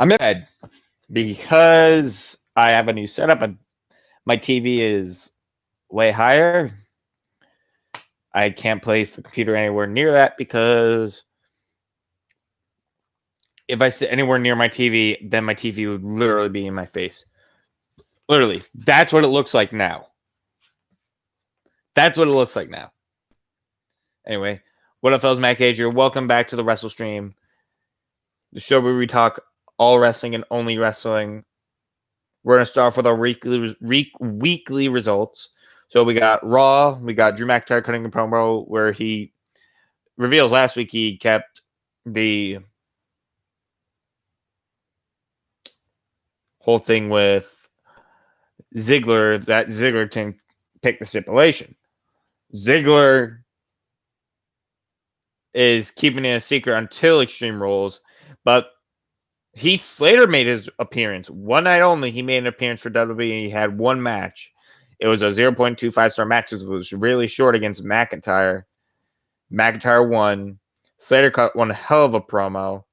I'm in bed because I have a new setup and my TV is way higher. I can't place the computer anywhere near that because if I sit anywhere near my TV, then my TV would literally be in my face. Literally. That's what it looks like now. That's what it looks like now. Anyway, what up, fellas? Matt Cage here. Welcome back to the Wrestle Stream, the show where we talk all wrestling and only wrestling. We're going to start off with our weekly results. So we got Raw. We got Drew McIntyre cutting the promo where he reveals last week he kept the whole thing with Ziggler, that Ziggler can pick the stipulation. Ziggler is keeping it a secret until Extreme Rules, but Heath Slater made his appearance. One night only, he made an appearance for WWE, and he had one match. It was a 0.25 star match. It was really short against McIntyre. McIntyre won. Slater cut one hell of a promo.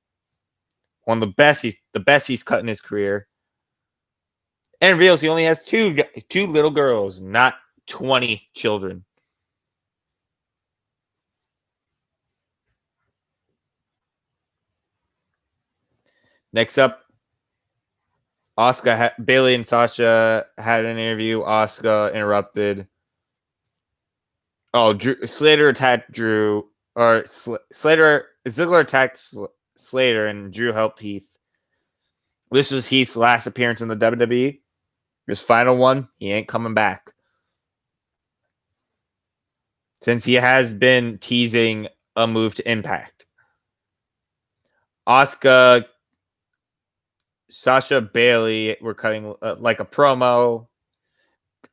One of the best he's cut in his career. And reveals he only has two little girls, not 20 children. Next up, Bayley and Sasha had an interview. Asuka interrupted. Oh, Slater attacked Drew, or Ziggler attacked Slater, and Drew helped Heath. This was Heath's last appearance in the WWE. His final one. He ain't coming back. Since he has been teasing a move to Impact. Asuka, Sasha, Bayley were cutting like a promo.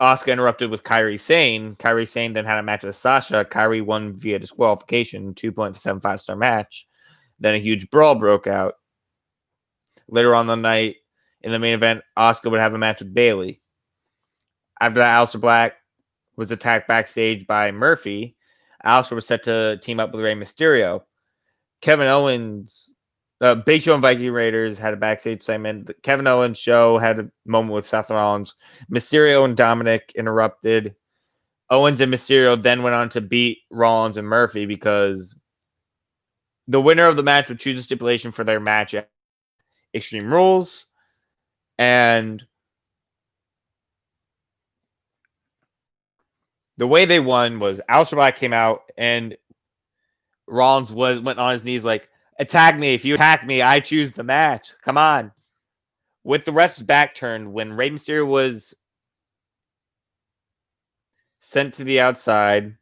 Asuka interrupted with Kairi Sane. Kairi Sane then had a match with Sasha. Kairi won via disqualification, 2.75 star match. Then a huge brawl broke out. Later on the night, in the main event, Asuka would have a match with Bayley. After that, Aleister Black was attacked backstage by Murphy. Aleister was set to team up with Rey Mysterio. Kevin Owens, Big Show and Viking Raiders had a backstage segment. The Kevin Owens show had a moment with Seth Rollins. Mysterio and Dominic interrupted. Owens and Mysterio then went on to beat Rollins and Murphy because the winner of the match would choose a stipulation for their match at Extreme Rules. And the way they won was Aleister Black came out and Rollins went on his knees like, attack me. If you attack me, I choose the match. Come on. With the ref's back turned, when Rey Mysterio was sent to the outside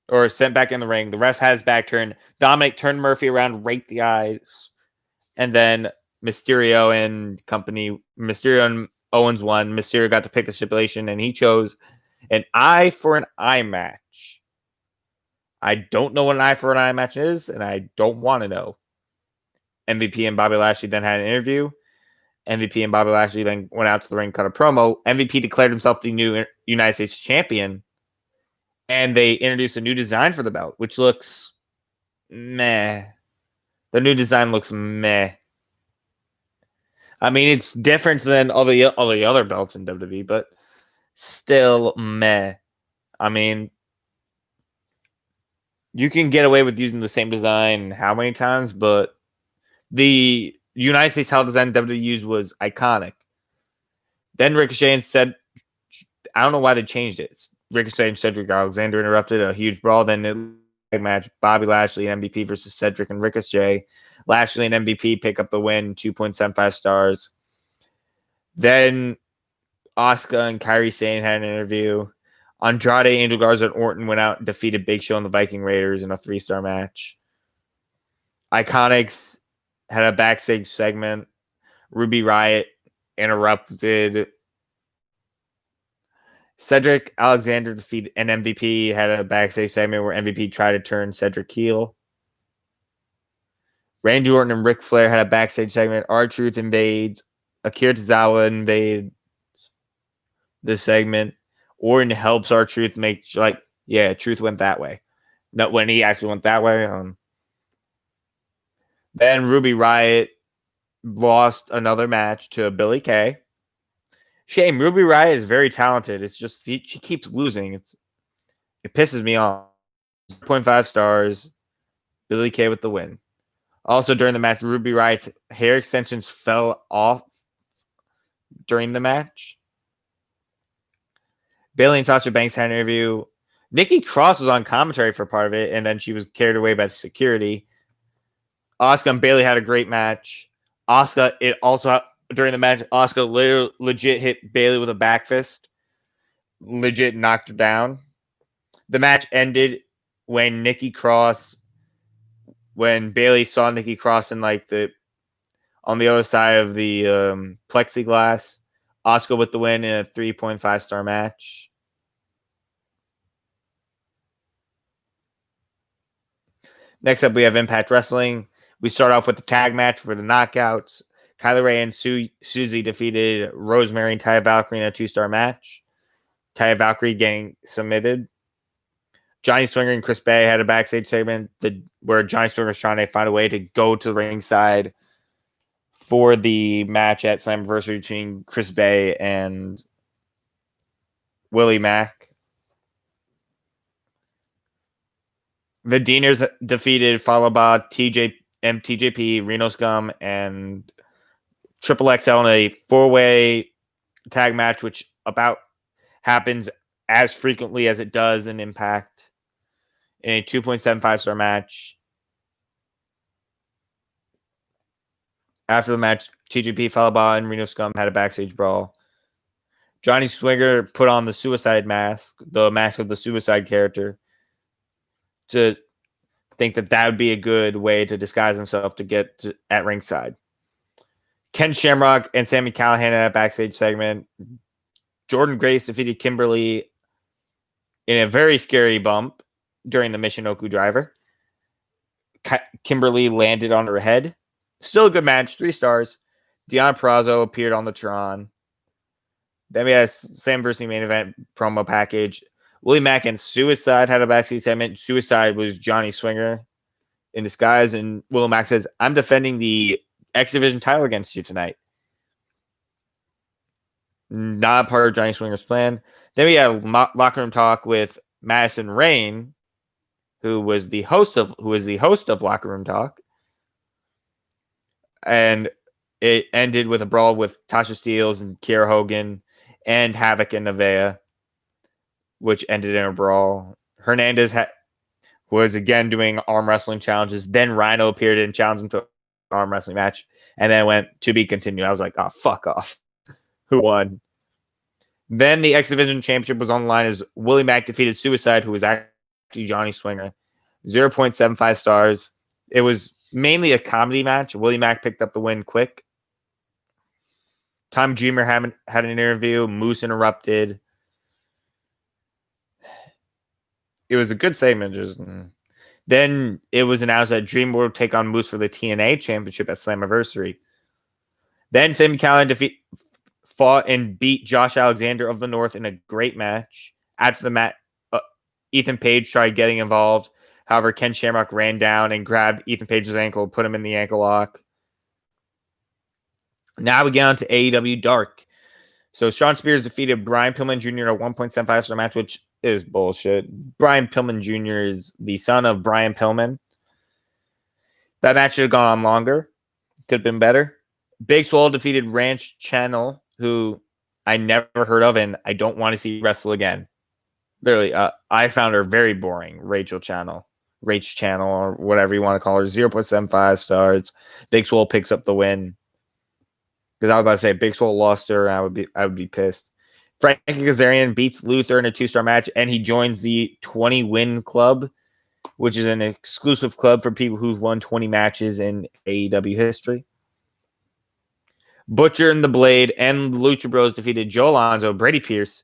or sent back in the ring, the ref has back turned. Dominic turned Murphy around, raked the eyes. And then Mysterio and Owens won. Mysterio got to pick the stipulation, and he chose an eye for an eye match. I don't know what an eye for an eye match is, and I don't want to know. MVP and Bobby Lashley then had an interview. MVP and Bobby Lashley then went out to the ring, cut a promo. MVP declared himself the new United States champion, and they introduced a new design for the belt, which looks meh. The new design looks meh. I mean, it's different than all the other belts in WWE, but still meh. I mean, you can get away with using the same design how many times, but the United States title design WWE used was iconic. Then Ricochet said, I don't know why they changed it. Ricochet and Cedric Alexander interrupted a huge brawl. Then the match, Bobby Lashley and MVP versus Cedric and Ricochet. Lashley and MVP pick up the win, 2.75 stars. Then Asuka and Kairi Sane had an interview. Andrade, Angel Garza, and Orton went out and defeated Big Show and the Viking Raiders in a 3-star match. Iconics had a backstage segment. Ruby Riott interrupted. Cedric Alexander defeated an MVP, had a backstage segment where MVP tried to turn Cedric heel. Randy Orton and Ric Flair had a backstage segment. R-Truth invades. Akira Tozawa invades the segment. Orton helps R-Truth make, Truth went that way. Not when he actually went that way. Then Ruby Riott lost another match to Billie Kay. Shame, Ruby Riott is very talented. It's just she keeps losing. It pisses me off. 0.5 stars. Billie Kay with the win. Also during the match, Ruby Riott's hair extensions fell off during the match. Bayley and Sasha Banks had an interview. Nikki Cross was on commentary for part of it, and then she was carried away by security. Asuka and Bayley had a great match. Asuka, during the match, Asuka legit hit Bayley with a back fist. Legit knocked her down. The match ended when Bayley saw Nikki Cross in on the other side of the plexiglass. Asuka with the win in a 3.5 star match. Next up, we have Impact Wrestling. We start off with the tag match for the knockouts. Kylie Ray and Susie defeated Rosemary and Taya Valkyrie in a 2-star match. Taya Valkyrie getting submitted. Johnny Swinger and Chris Bay had a backstage segment where Johnny Swinger was trying to find a way to go to the ringside for the match at Slammiversary between Chris Bay and Willie Mack. The Deaners defeated Fallah Bahh, TJP, Reno Scum, and Triple XL in a 4-way tag match, which about happens as frequently as it does in Impact, in a 2.75 star match. After the match, TJP, Fallah Bahh, and Reno Scum had a backstage brawl. Johnny Swinger put on the suicide mask, the mask of the suicide character, to think that would be a good way to disguise himself to get at ringside. Ken Shamrock and Sami Callihan had a backstage segment. Jordan Grace defeated Kimberly in a very scary bump during the Michinoku Driver. Kimberly landed on her head. Still a good match, 3 stars. Deonna Purrazzo appeared on the Tron. Then we had Slammiversary main event promo package. Willie Mack and Suicide had a backstage segment. Suicide was Johnny Swinger in disguise, and Willie Mack says, "I'm defending the X Division title against you tonight." Not part of Johnny Swinger's plan. Then we had locker room talk with Madison Rayne, who was the host of Locker Room Talk, and it ended with a brawl with Tasha Steelz and Kiera Hogan and Havoc and Nevaeh, which ended in a brawl. Hernandez was again doing arm wrestling challenges. Then Rhino appeared and challenged him to an arm wrestling match, and then went to be continued. I was like, oh, fuck off. Who won? Then the X Division Championship was on the line as Willie Mack defeated Suicide, who was actually Johnny Swinger. 0.75 stars. It was mainly a comedy match. Willie Mack picked up the win quick. Tom Dreamer had an interview. Moose interrupted. It was a good segment. Then it was announced that Dreamer would take on Moose for the TNA Championship at Slammiversary. Then Sami Callihan fought and beat Josh Alexander of the North in a great match. After the match, Ethan Page tried getting involved. However, Ken Shamrock ran down and grabbed Ethan Page's ankle, put him in the ankle lock. Now we get on to AEW Dark. So Sean Spears defeated Brian Pillman Jr. in a 1.75 star match, which is bullshit. Brian Pillman Jr. is the son of Brian Pillman. That match should have gone on longer. Could have been better. Big Swole defeated Ranch Channel, who I never heard of, and I don't want to see wrestle again. Literally, I found her very boring. Rach Channel, or whatever you want to call her. 0.75 stars. Big Swole picks up the win. Because I was about to say, Big Swole lost her, and I would be pissed. Frankie Kazarian beats Luther in a 2-star match, and he joins the 20-win club, which is an exclusive club for people who've won 20 matches in AEW history. Butcher and the Blade and the Lucha Bros defeated Joe Alonzo, Brady Pierce,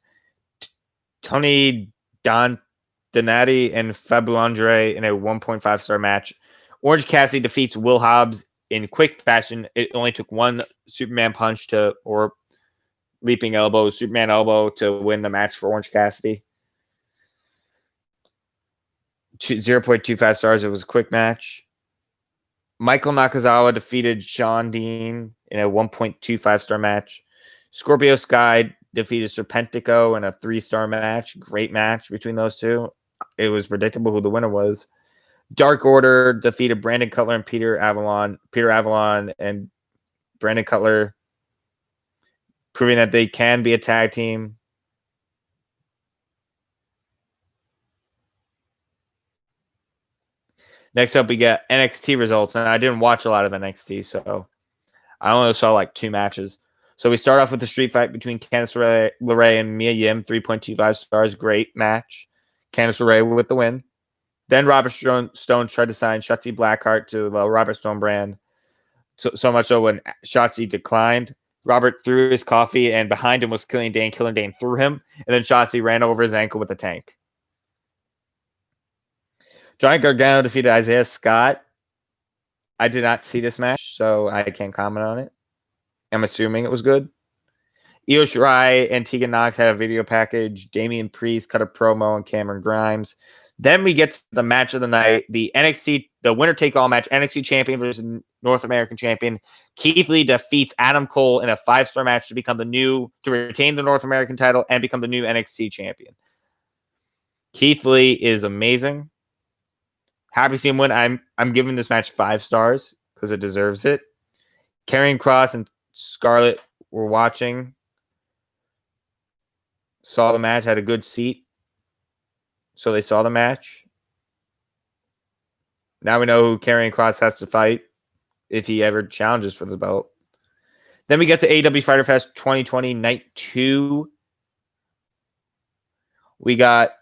Tony Donati, and Fabu Andre in a 1.5 star match. Orange Cassidy defeats Will Hobbs in quick fashion. It only took one Superman punch or leaping elbow, Superman elbow to win the match for Orange Cassidy. 0.25 stars. It was a quick match. Michael Nakazawa defeated Sean Dean in a 1.25-star match. Scorpio Sky defeated Serpentico in a 3-star match. Great match between those two. It was predictable who the winner was. Dark Order defeated Brandon Cutler and Peter Avalon. Peter Avalon and Brandon Cutler, proving that they can be a tag team. Next up, we get NXT results. And I didn't watch a lot of NXT, so I only saw like 2 matches. So we start off with the street fight between Candice LeRae and Mia Yim, 3.25 stars. Great match. Candice LeRae with the win. Then Robert Stone tried to sign Shotzi Blackheart to the Robert Stone brand. So much so when Shotzi declined, Robert threw his coffee, and behind him was Killian Dane. Killian Dane threw him, and then Shotzi ran over his ankle with a tank. Johnny Gargano defeated Isaiah Scott. I did not see this match, so I can't comment on it. I'm assuming it was good. Io Shirai and Tegan Nox had a video package. Damian Priest cut a promo on Cameron Grimes. Then we get to the match of the night, the winner-take-all match, NXT champion versus North American champion. Keith Lee defeats Adam Cole in a 5-star match to retain the North American title and become the new NXT champion. Keith Lee is amazing. Happy to see him win. I'm giving this match 5 stars because it deserves it. Karrion Kross and Scarlett were watching. Saw the match, had a good seat. So they saw the match. Now we know who Karrion Kross has to fight if he ever challenges for the belt. Then we get to AEW Fyter Fest 2020 Night 2. We got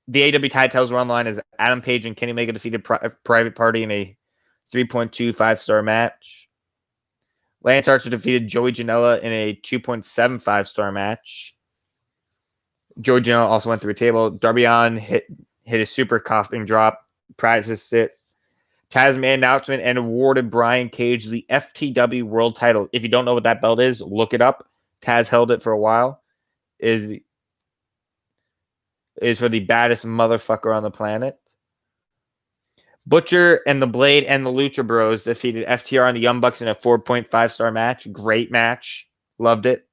the AEW tag titles were online as Adam Page and Kenny Omega defeated Private Party in a 3.25-star match. Lance Archer defeated Joey Janela in a 2.75-star match. Joey Janela also went through a table. Darby Allin hit a super coughing drop, practiced it. Taz made an announcement and awarded Brian Cage the FTW World Title. If you don't know what that belt is, look it up. Taz held it for a while. Is for the baddest motherfucker on the planet. Butcher and the Blade and the Lucha Bros defeated FTR and the Young Bucks in a 4.5-star match. Great match. Loved it.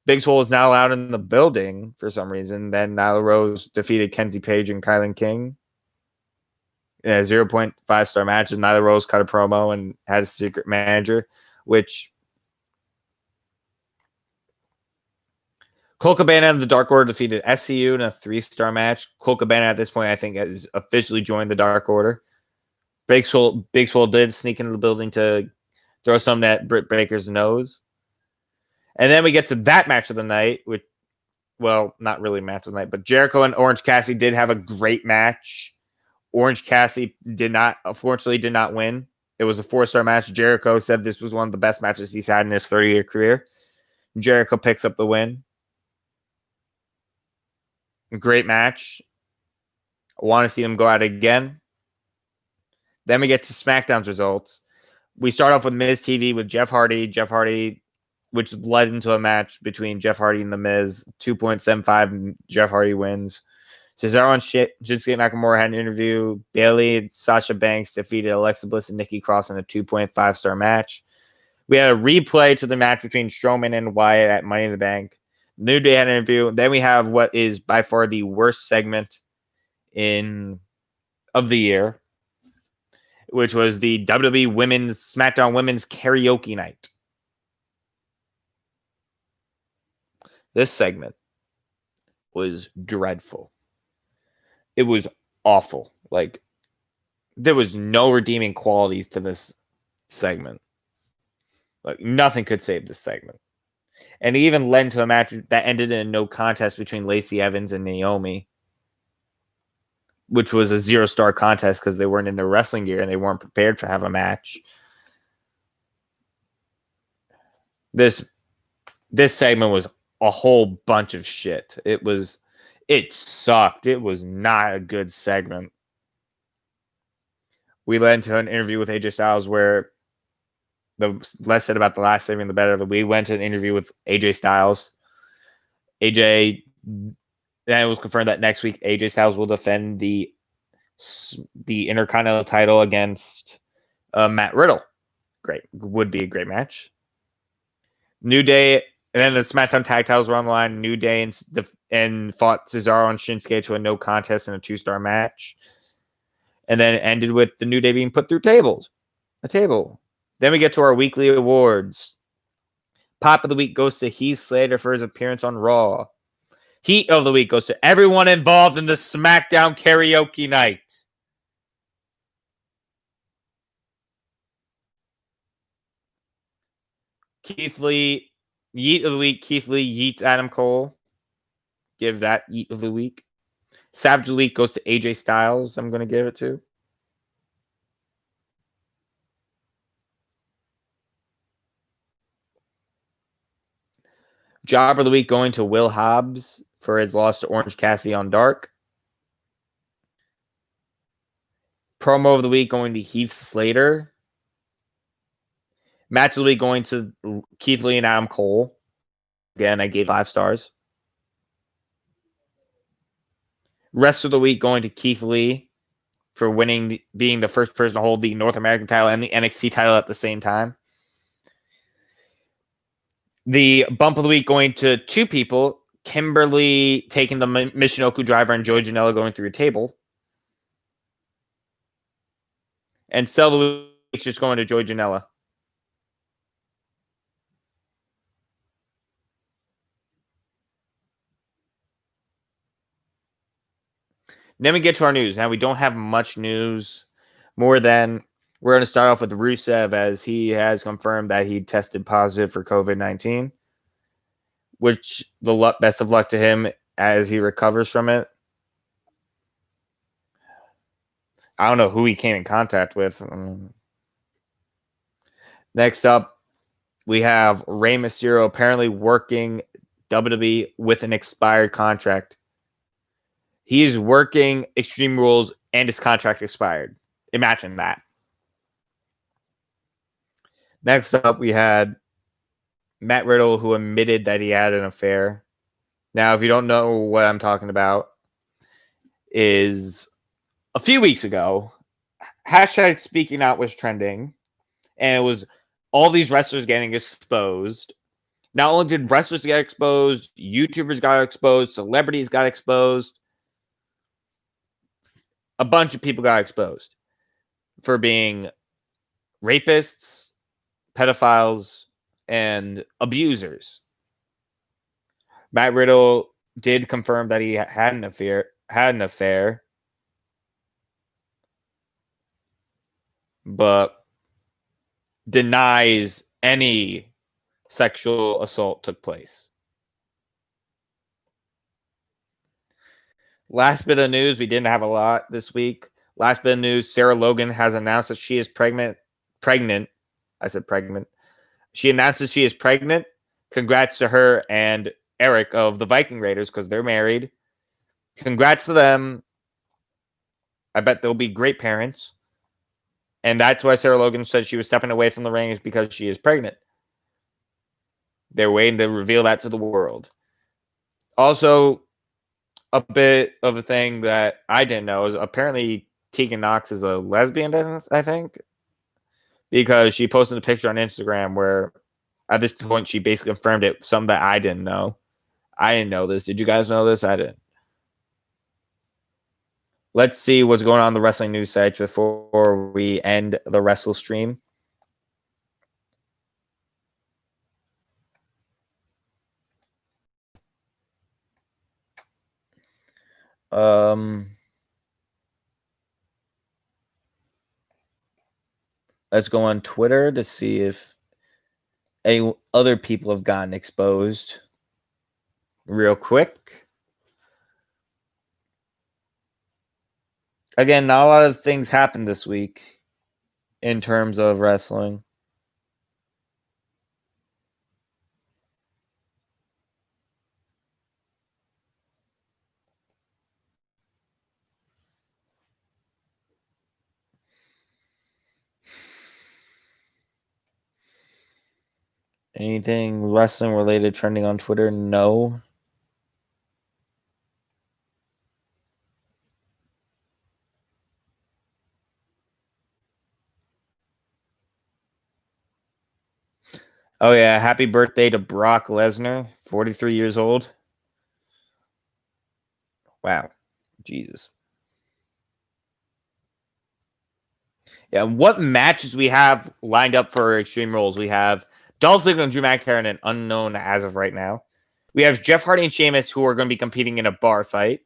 Big Swole is now out in the building for some reason. Then Nyla Rose defeated Kenzie Page and Kylan King in a 0.5-star match. And Nyla Rose cut a promo and had a secret manager, which Colt Cabana and the Dark Order defeated SCU in a 3-star match. Colt Cabana at this point, I think, has officially joined the Dark Order. Big Swole did sneak into the building to throw some at Britt Baker's nose. And then we get to that match of the night, not really match of the night, but Jericho and Orange Cassidy did have a great match. Orange Cassidy unfortunately did not win. It was a 4-star match. Jericho said this was one of the best matches he's had in his 30-year career. Jericho picks up the win. Great match. I want to see them go at it again. Then we get to SmackDown's results. We start off with Miz TV with Jeff Hardy, which led into a match between Jeff Hardy and The Miz. 2.75, and Jeff Hardy wins. Cesaro and Shinsuke Nakamura had an interview. Bayley and Sasha Banks defeated Alexa Bliss and Nikki Cross in a 2.5-star match. We had a replay to the match between Strowman and Wyatt at Money in the Bank. New Day had an interview. Then we have what is by far the worst segment of the year, which was the WWE SmackDown Women's Karaoke Night. This segment was dreadful. It was awful. Like, there was no redeeming qualities to this segment. Like, nothing could save this segment. And it even led to a match that ended in a no contest between Lacey Evans and Naomi, which was a 0-star contest because they weren't in their wrestling gear and they weren't prepared to have a match. This segment was a whole bunch of shit. It sucked. It was not a good segment. We led into an interview with AJ Styles where the less said about the last segment, the better. We went to an interview with AJ Styles. Then it was confirmed that next week AJ Styles will defend the Intercontinental title against Matt Riddle. Great. Would be a great match. New Day, and then the SmackDown tag titles were on the line. New Day and fought Cesaro and Shinsuke to a no contest in a 2-star match. And then it ended with the New Day being put through a table. Then we get to our weekly awards. Pop of the week goes to Heath Slater for his appearance on Raw. Heat of the week goes to everyone involved in the SmackDown karaoke night. Keith Lee, Yeet of the week, Keith Lee yeets Adam Cole. Give that Yeet of the week. Savage of the week goes to AJ Styles. I'm going to give it to. Job of the week going to Will Hobbs for his loss to Orange Cassidy on Dark. Promo of the week going to Heath Slater. Match of the week going to Keith Lee and Adam Cole. Again, I gave 5 stars. Rest of the week going to Keith Lee for being the first person to hold the North American title and the NXT title at the same time. The bump of the week going to 2 people, Kimberly taking the Michinoku driver and Joey Janela going through a table. And sell of the week just going to Joey Janela. Then we get to our news. Now, we don't have much news more than we're going to start off with Rusev, as he has confirmed that he tested positive for COVID-19, which best of luck to him as he recovers from it. I don't know who he came in contact with. Next up, we have Rey Mysterio apparently working WWE with an expired contract. He is working Extreme Rules and his contract expired. Imagine that. Next up, we had Matt Riddle, who admitted that he had an affair. Now, if you don't know what I'm talking about, is a few weeks ago, hashtag Speaking Out was trending, and it was all these wrestlers getting exposed. Not only did wrestlers get exposed, YouTubers got exposed, celebrities got exposed. A bunch of people got exposed for being rapists, pedophiles, and abusers. Matt Riddle did confirm that he had an affair, but denies any sexual assault took place. Last bit of news, we didn't have a lot this week. Last bit of news, Sarah Logan has announced that she is pregnant. I said pregnant. She announces she is pregnant. Congrats to her and Eric of the Viking Raiders, because they're married. Congrats to them. I bet they'll be great parents. And that's why Sarah Logan said she was stepping away from the ring, is because she is pregnant. They're waiting to reveal that to the world. Also, a bit of a thing that I didn't know is apparently Tegan Knox is a lesbian, I think, because she posted a picture on Instagram where at this point she basically confirmed it, something that I didn't know. I didn't know this. Did you guys know this? I didn't. Let's see what's going on the wrestling news sites before we end the Wrestle stream. Let's go on Twitter to see if any other people have gotten exposed real quick. Again, not a lot of things happened this week in terms of wrestling. Anything wrestling related trending on Twitter? No. Oh, yeah. Happy birthday to Brock Lesnar, 43 years old. Wow. Jesus. Yeah. What matches we have lined up for Extreme Rules? We have Dolph Ziggler and Drew McIntyre in an unknown as of right now. We have Jeff Hardy and Sheamus who are going to be competing in a bar fight.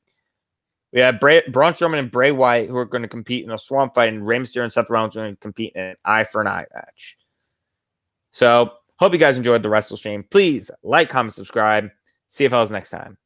We have Braun Strowman and Bray Wyatt who are going to compete in a swamp fight, and Rey Mysterio and Seth Rollins are going to compete in an eye for an eye match. So, hope you guys enjoyed the Wrestle stream. Please like, comment, subscribe. See you fellas next time.